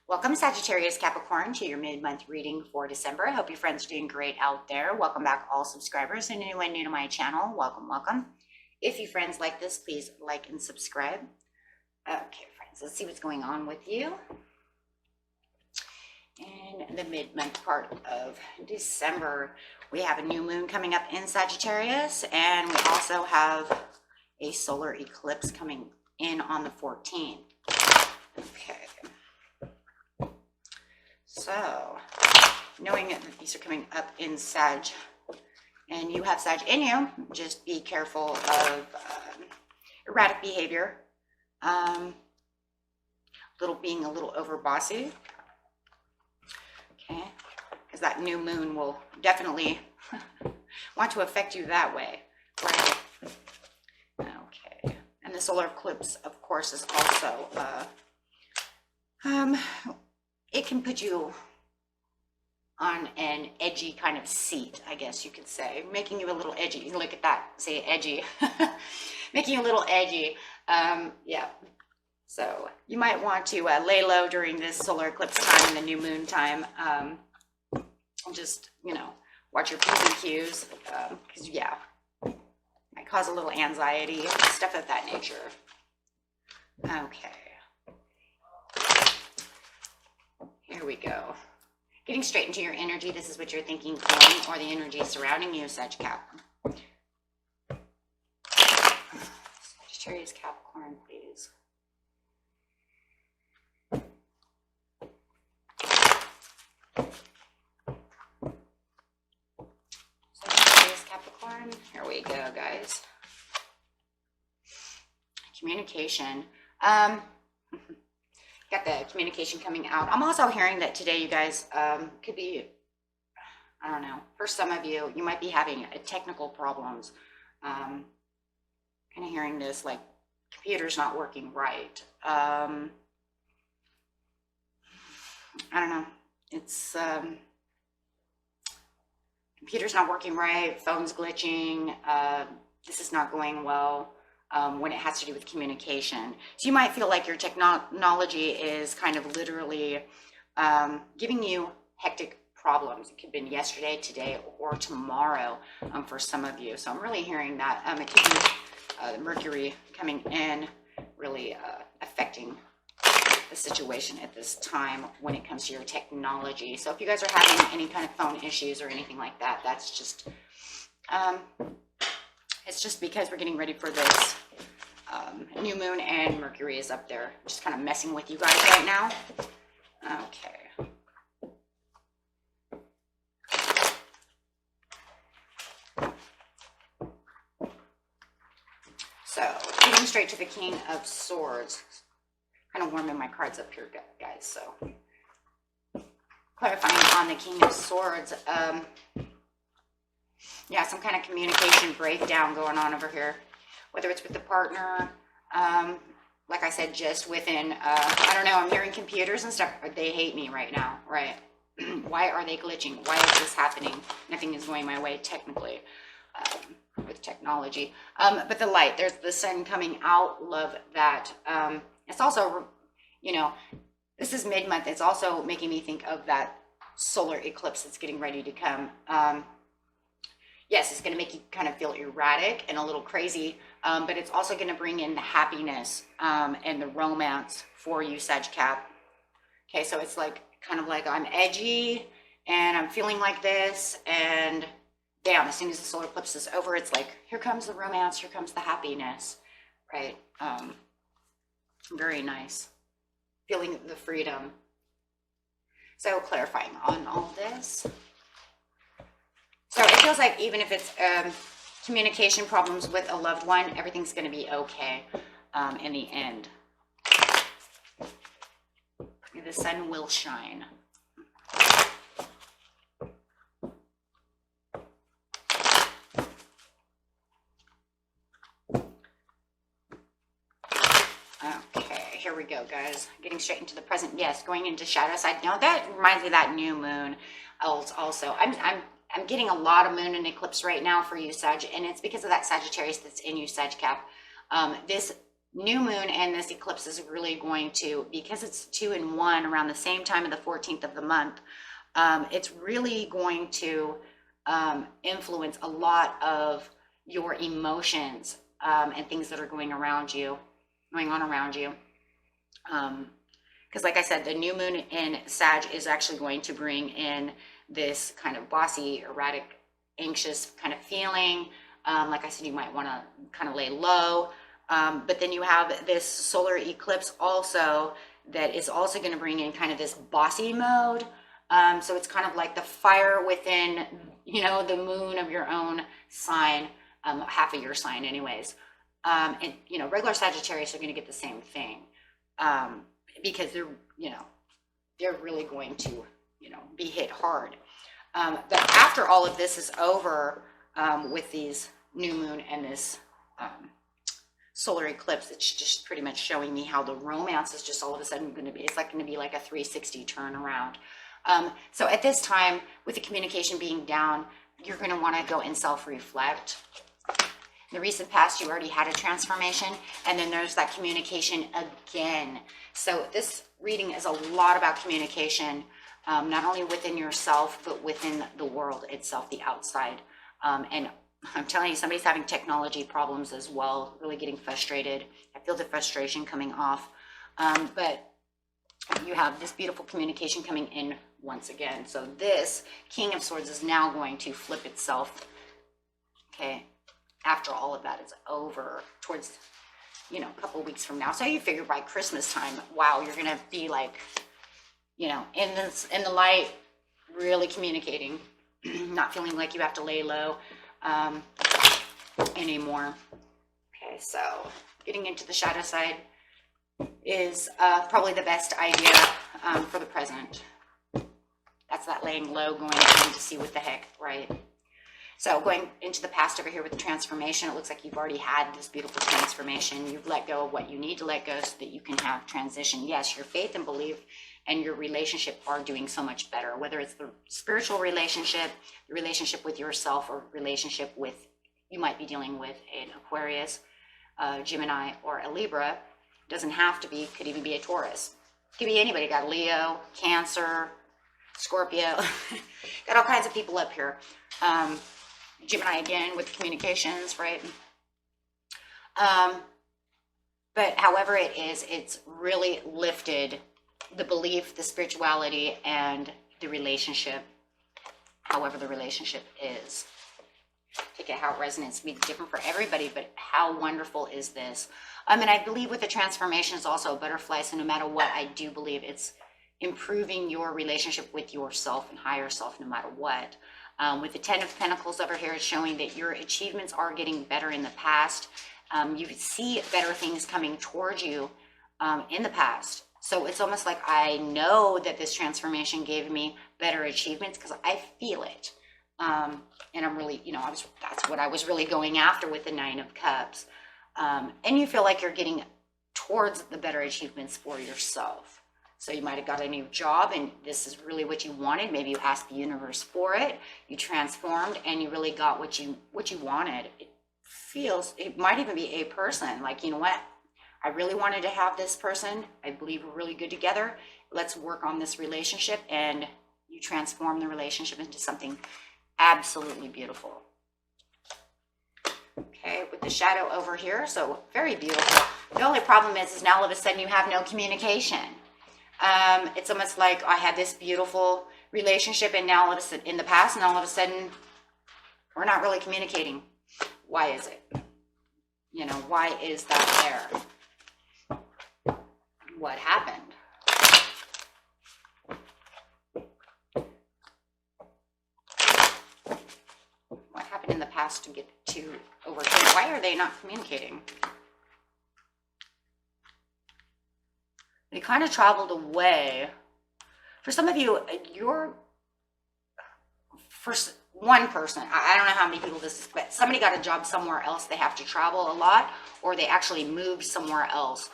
Welcome Sagittarius Capricorn to your mid-month reading for December. I hope your friends are doing great out there. Welcome back all subscribers and anyone new to my channel. Welcome. If you friends like this, please like and subscribe. Okay, friends, let's see what's going on with you in the mid-month part of December. We have a new moon coming up in Sagittarius, and we also have a solar eclipse coming in on the 14th. Okay. So, knowing that these are coming up in Sag, and you have Sag in you, just be careful of erratic behavior, being a little over bossy, okay, because that new moon will definitely want to affect you that way, right? Okay, and the solar eclipse, of course, is also it can put you on an edgy kind of seat, I guess you could say, making you a little edgy. Look at that, say edgy, making you a little edgy. Yeah, so you might want to lay low during this solar eclipse time and the new moon time. Just, watch your P's and Q's, because, yeah, might cause a little anxiety, stuff of that nature. Okay. Here we go. Getting straight into your energy. This is what you're thinking, feeling, or the energy surrounding you, Sag Cap. Sagittarius Capricorn, please. Sagittarius Capricorn. Here we go, guys. Communication. Got the communication coming out. I'm also hearing that today, you guys, could be, I don't know, for some of you, you might be having technical problems. Kind of hearing this, like, computer's not working right. I don't know. It's, computer's not working right, phone's glitching, this is not going well. When it has to do with communication. So you might feel like your technology is kind of literally giving you hectic problems. It could have been yesterday, today, or tomorrow for some of you. So I'm really hearing that. It could be the Mercury coming in, really affecting the situation at this time when it comes to your technology. So if you guys are having any kind of phone issues or anything like that, that's just... it's just because we're getting ready for this new moon and Mercury is up there, just kind of messing with you guys right now. Okay. So, getting straight to the King of Swords. Kind of warming my cards up here, guys. So, clarifying on the King of Swords. Yeah, some kind of communication breakdown going on over here, whether it's with the partner, like I said, just within, I don't know, I'm hearing computers and stuff, they hate me right now, right? Why are they glitching? Why is this happening? Nothing is going my way technically with technology. But the light, there's the sun coming out, love that. It's also, this is mid-month, it's also making me think of that solar eclipse that's getting ready to come. Yes, it's going to make you kind of feel erratic and a little crazy, but it's also going to bring in the happiness and the romance for you, Sag Cap. Okay, so it's like kind of like I'm edgy and I'm feeling like this, and damn, as soon as the solar eclipse is over, it's like, here comes the romance, here comes the happiness, right? Very nice. Feeling the freedom. So clarifying on all this. So it feels like even if it's communication problems with a loved one, everything's going to be okay in the end. The sun will shine. Okay, here we go, guys. Getting straight into the present. Yes, going into shadow side. Now that reminds me of that new moon. Also, I'm getting a lot of moon and eclipse right now for you, Sag, and it's because of that Sagittarius that's in you, Sag Cap. This new moon and this eclipse is really going to, because it's 2 and 1 around the same time of the 14th of the month, it's really going to influence a lot of your emotions and things that are going on around you. Because like I said, the new moon in Sag is actually going to bring in this kind of bossy, erratic, anxious kind of feeling. Like I said, you might want to kind of lay low. But then you have this solar eclipse also that is also going to bring in kind of this bossy mode. So it's kind of like the fire within, the moon of your own sign, half of your sign anyways. And, regular Sagittarius are going to get the same thing because they're really going to, be hit hard. But after all of this is over with these new moon and this solar eclipse, it's just pretty much showing me how the romance is just all of a sudden going to be, it's like going to be like a 360 turnaround. So at this time, with the communication being down, you're going to want to go and self-reflect. In the recent past, you already had a transformation, and then there's that communication again. So this reading is a lot about communication, not only within yourself, but within the world itself, the outside. And I'm telling you, somebody's having technology problems as well, really getting frustrated. I feel the frustration coming off. But you have this beautiful communication coming in once again. So this King of Swords is now going to flip itself, okay, after all of that is over, towards, a couple of weeks from now. So you figure by Christmas time, wow, you're going to be like, in the light, really communicating, not feeling like you have to lay low anymore. Okay, so getting into the shadow side is probably the best idea for the present. That's that laying low, going in to see what the heck, right? So going into the past over here with the transformation, it looks like you've already had this beautiful transformation. You've let go of what you need to let go so that you can have transition. Yes, your faith and belief and your relationship are doing so much better, whether it's the spiritual relationship, the relationship with yourself, or relationship with, you might be dealing with an Aquarius, Gemini, or a Libra. Doesn't have to be, could even be a Taurus. Could be anybody. Got Leo, Cancer, Scorpio. Got all kinds of people up here. Gemini again with communications, right? But however it is, it's really lifted the belief, the spirituality, and the relationship, however the relationship is. Take it how it resonates. Be different for everybody, but how wonderful is this? And I believe with the transformation is also a butterfly, so no matter what, I do believe it's improving your relationship with yourself and higher self no matter what. With the 10 of Pentacles over here, it's showing that your achievements are getting better in the past. You see better things coming towards you in the past. So it's almost like I know that this transformation gave me better achievements because I feel it. And I'm really, that's what I was really going after with the 9 of Cups. And you feel like you're getting towards the better achievements for yourself. So you might have got a new job and this is really what you wanted. Maybe you asked the universe for it. You transformed and you really got what you wanted. It might even be a person. Like, you know what? I really wanted to have this person. I believe we're really good together. Let's work on this relationship, and you transform the relationship into something absolutely beautiful. Okay, with the shadow over here, so very beautiful. The only problem is now all of a sudden you have no communication. It's almost like I had this beautiful relationship, and now all of a sudden, in the past, and all of a sudden we're not really communicating. Why is it? Why is that there? What happened? What happened in the past to get to over here? Why are they not communicating? They kind of traveled away. For some of you, for one person, I don't know how many people this is, but somebody got a job somewhere else. They have to travel a lot, or they actually moved somewhere else.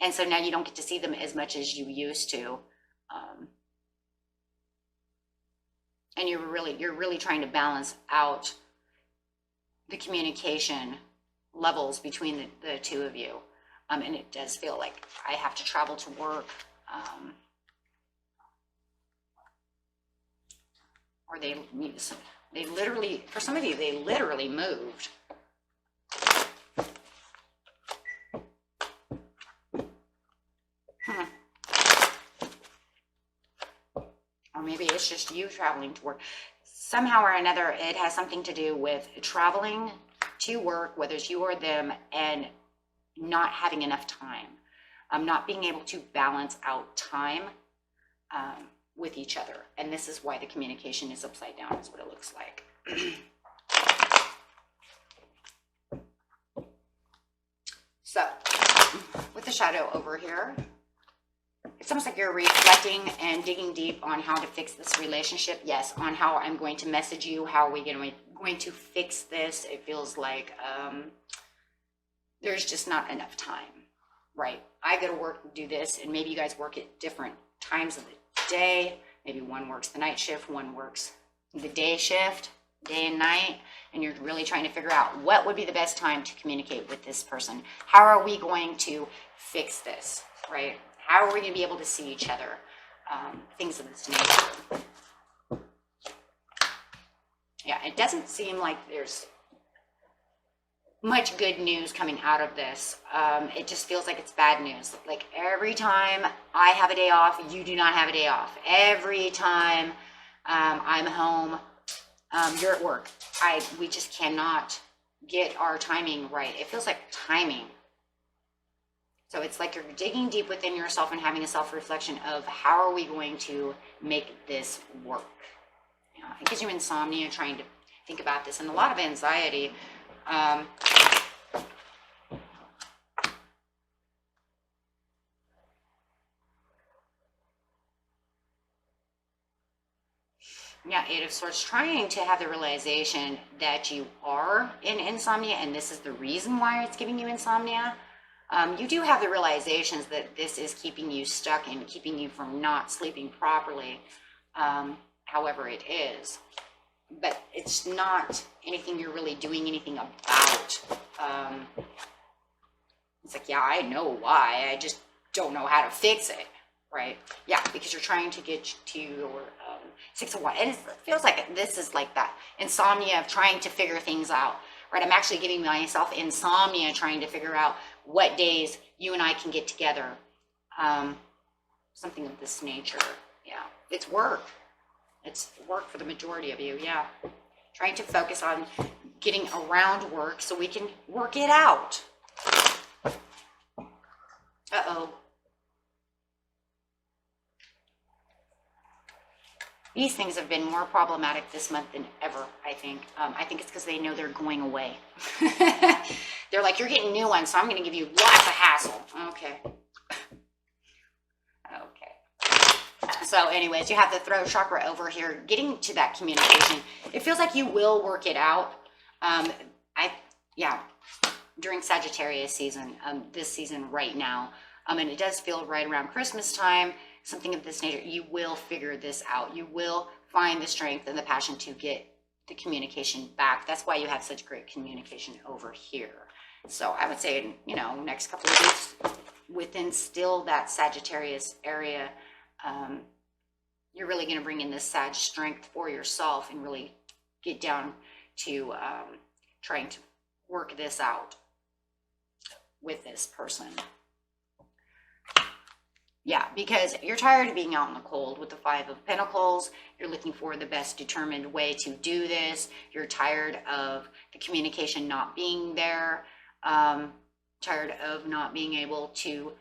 And so now you don't get to see them as much as you used to. And you're really trying to balance out the communication levels between the two of you. And it does feel like I have to travel to work. Or they literally, for some of you, they literally moved. Or maybe it's just you traveling to work. Somehow or another, it has something to do with traveling to work, whether it's you or them, and not having enough time. Not being able to balance out time with each other. And this is why the communication is upside down, is what it looks like. So, with the shadow over here, it's almost like you're reflecting and digging deep on how to fix this relationship. Yes, on how I'm going to message you, how are we going to fix this. It feels like there's just not enough time, right? I go to work and do this, and maybe you guys work at different times of the day. Maybe one works the night shift, one works the day shift, day and night, and you're really trying to figure out what would be the best time to communicate with this person. How are we going to fix this, right? How are we going to be able to see each other? Things of this nature. Yeah, it doesn't seem like there's much good news coming out of this. It just feels like it's bad news. Like every time I have a day off, you do not have a day off. Every time I'm home, you're at work. We just cannot get our timing right. It feels like timing. So it's like you're digging deep within yourself and having a self-reflection of how are we going to make this work. You know, it gives you insomnia trying to think about this, and a lot of anxiety. Yeah, Eight of Swords, trying to have the realization that you are in insomnia, and this is the reason why it's giving you insomnia. You do have the realizations that this is keeping you stuck and keeping you from not sleeping properly, however it is. But it's not anything you're really doing anything about. It's like, yeah, I know why, I just don't know how to fix it, right? Yeah, because you're trying to get to your 6 of Wands, and it feels like this is like that insomnia of trying to figure things out, right? I'm actually giving myself insomnia trying to figure out what days you and I can get together. Something of this nature. Yeah, it's work. It's work for the majority of you. Yeah, trying to focus on getting around work so we can work it out. Uh-oh. These things have been more problematic this month than ever, I think. I think it's because they know they're going away. They're like, you're getting new ones, so I'm going to give you lots of hassle. Okay. Okay. So anyways, you have the throat chakra over here, getting to that communication. It feels like you will work it out. During Sagittarius season, this season right now. And it does feel right around Christmas time, something of this nature. You will figure this out. You will find the strength and the passion to get the communication back. That's why you have such great communication over here. So I would say, you know, next couple of weeks within still that Sagittarius area, you're really going to bring in this Sag strength for yourself and really get down to trying to work this out with this person. Yeah, because you're tired of being out in the cold with the Five of Pentacles. You're looking for the best determined way to do this. You're tired of the communication not being there. Tired of not being able to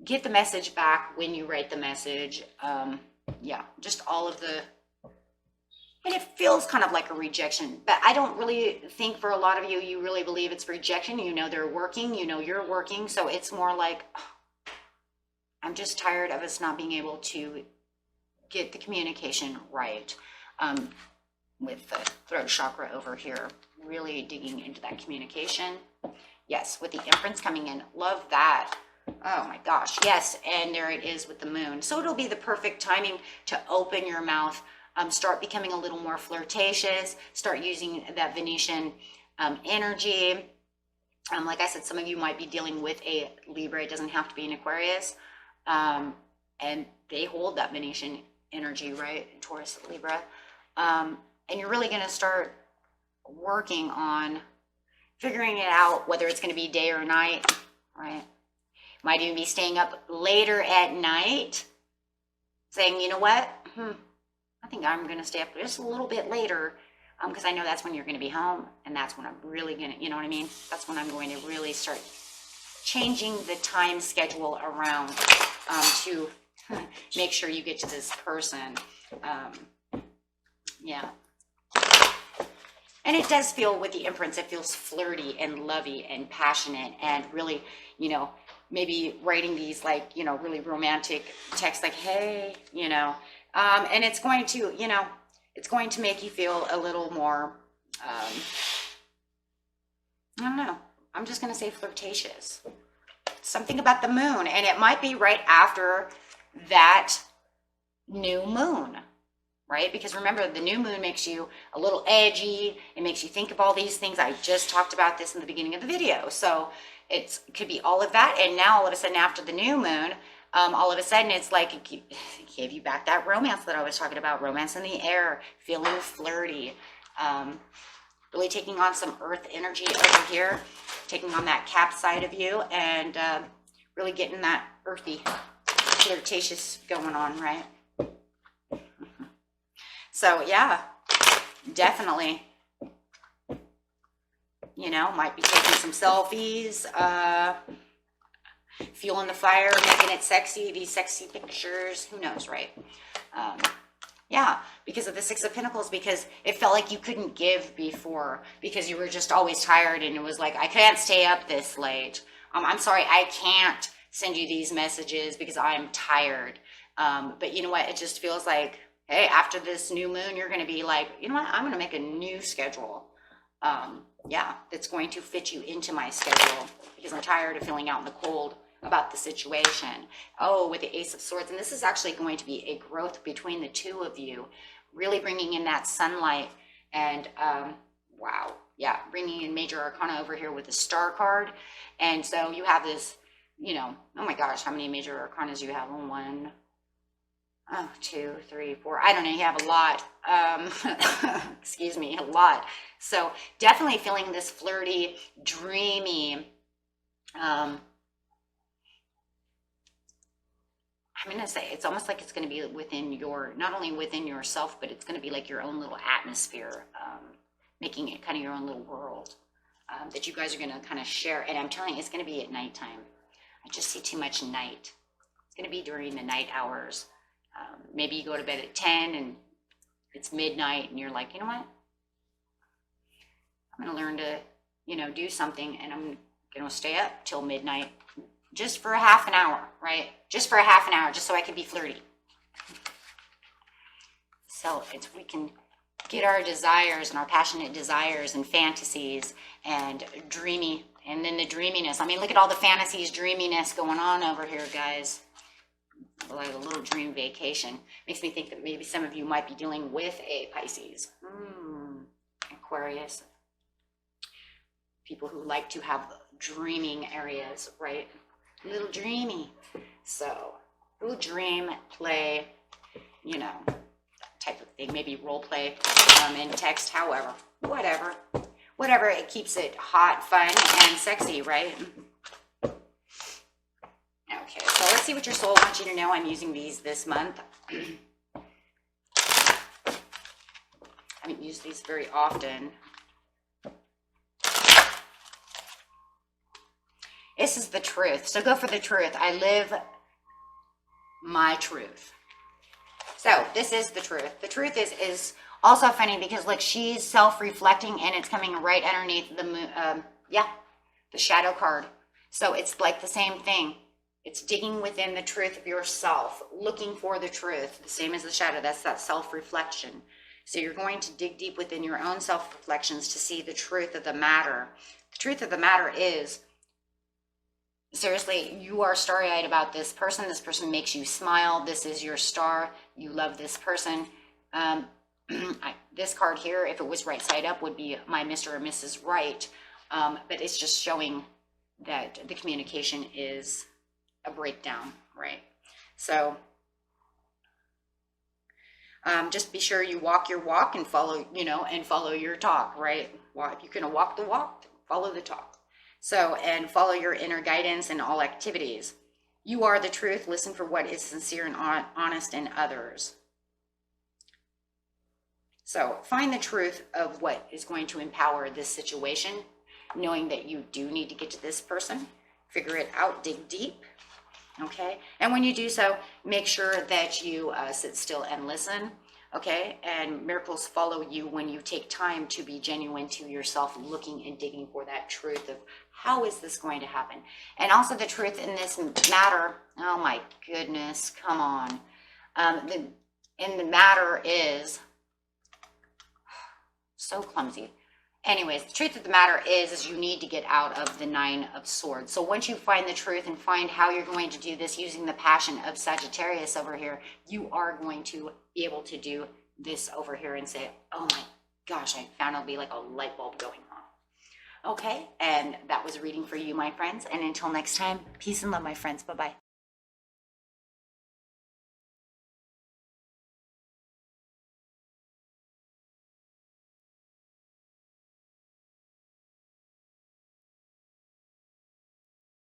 get the message back when you write the message. Yeah, just all of the... And it feels kind of like a rejection. But I don't really think for a lot of you, you really believe it's rejection. You know they're working. You know you're working. So it's more like... I'm just tired of us not being able to get the communication right. With the throat chakra over here, really digging into that communication. Yes, with the Empress coming in. Love that. Oh my gosh. Yes, and there it is with the moon. So it'll be the perfect timing to open your mouth, start becoming a little more flirtatious, start using that Venetian energy. Like I said, some of you might be dealing with a Libra. It doesn't have to be an Aquarius. And they hold that Venetian energy, right? Taurus, Libra. And you're really going to start working on figuring it out, whether it's going to be day or night, right? Might even be staying up later at night, saying, you know what? I think I'm going to stay up just a little bit later, because I know that's when you're going to be home, and that's when I'm really going to, you know what I mean? That's when I'm going to really start changing the time schedule around to make sure you get to this person. Yeah. And it does feel, with the Empress, it feels flirty and lovey and passionate and really, you know, maybe writing these like, you know, really romantic texts like, hey, you know, and it's going to, you know, it's going to make you feel a little more, I don't know, I'm just going to say flirtatious. Something about the moon, and it might be right after that new moon. Right? Because remember, the new moon makes you a little edgy. It makes you think of all these things. I just talked about this in the beginning of the video. So it could be all of that. And now all of a sudden after the new moon, all of a sudden it's like it gave you back that romance that I was talking about. Romance in the air, feeling flirty, really taking on some earth energy over here, taking on that Cap side of you, and really getting that earthy, flirtatious going on, right? So yeah, definitely, you know, might be taking some selfies, fueling the fire, making it sexy, these sexy pictures, who knows, right? Yeah, because of the Six of Pentacles, because it felt like you couldn't give before, because you were just always tired, and it was like, I can't stay up this late. I'm sorry, I can't send you these messages because I'm tired. But you know what, it just feels like, hey, after this new moon, you're going to be like, you know what? I'm going to make a new schedule. Yeah, that's going to fit you into my schedule, because I'm tired of feeling out in the cold about the situation. Oh, with the Ace of Swords. And this is actually going to be a growth between the two of you, really bringing in that sunlight. And wow, yeah, bringing in Major Arcana over here with the Star card. And so you have this, you know, oh my gosh, how many Major Arcanas do you have? One, oh, 2, 3, 4. I don't know. You have a lot. Excuse me, a lot. So definitely feeling this flirty, dreamy. I'm going to say it's almost like it's going to be within your, not only within yourself, but it's going to be like your own little atmosphere, making it kind of your own little world that you guys are going to kind of share. And I'm telling you, it's going to be at nighttime. I just see too much night. It's going to be during the night hours. Maybe you go to bed at 10 and it's midnight and you're like, you know what? I'm going to learn to, you know, do something, and I'm going to stay up till midnight just for a half an hour, right? Just for a half an hour, just so I can be flirty. So we can get our desires and our passionate desires and fantasies and dreamy, and then the dreaminess. I mean, look at all the fantasies, dreaminess going on over here, guys. Like a little dream vacation. Makes me think that maybe some of you might be dealing with a Pisces, Aquarius. People who like to have dreaming areas, right? A little dreamy. So, little dream, play, you know, that type of thing. Maybe role play in text, however, whatever. Whatever, it keeps it hot, fun, and sexy, right? Okay, so let's see what your soul wants you to know. I'm using these this month. I haven't used these very often. This is the truth. So go for the truth. I live my truth. So this is the truth. The truth is also funny because look, she's self-reflecting and it's coming right underneath the moon. The shadow card. So it's like the same thing. It's digging within the truth of yourself, looking for the truth, the same as the shadow. That's that self-reflection. So you're going to dig deep within your own self-reflections to see the truth of the matter. The truth of the matter is, seriously, you are starry-eyed about this person. This person makes you smile. This is your star. You love this person. This card here, if it was right side up, would be my Mr. or Mrs. Right. But it's just showing that the communication is a breakdown, right? So just be sure you walk your walk and follow, and follow your talk, right? If you're going to walk the walk, follow the talk. So, and follow your inner guidance in all activities. You are the truth. Listen for what is sincere and honest in others. So find the truth of what is going to empower this situation, knowing that you do need to get to this person, figure it out, dig deep. Okay, and when you do so, make sure that you sit still and listen. Okay, and miracles follow you when you take time to be genuine to yourself, looking and digging for that truth of how is this going to happen. And also the truth in this matter, oh my goodness, come on. The matter is so clumsy. Anyways, the truth of the matter is you need to get out of the Nine of Swords. So once you find the truth and find how you're going to do this using the passion of Sagittarius over here, you are going to be able to do this over here and say, oh my gosh, I found it'll be like a light bulb going on. Okay, and that was a reading for you, my friends. And until next time, peace and love, my friends. Bye-bye.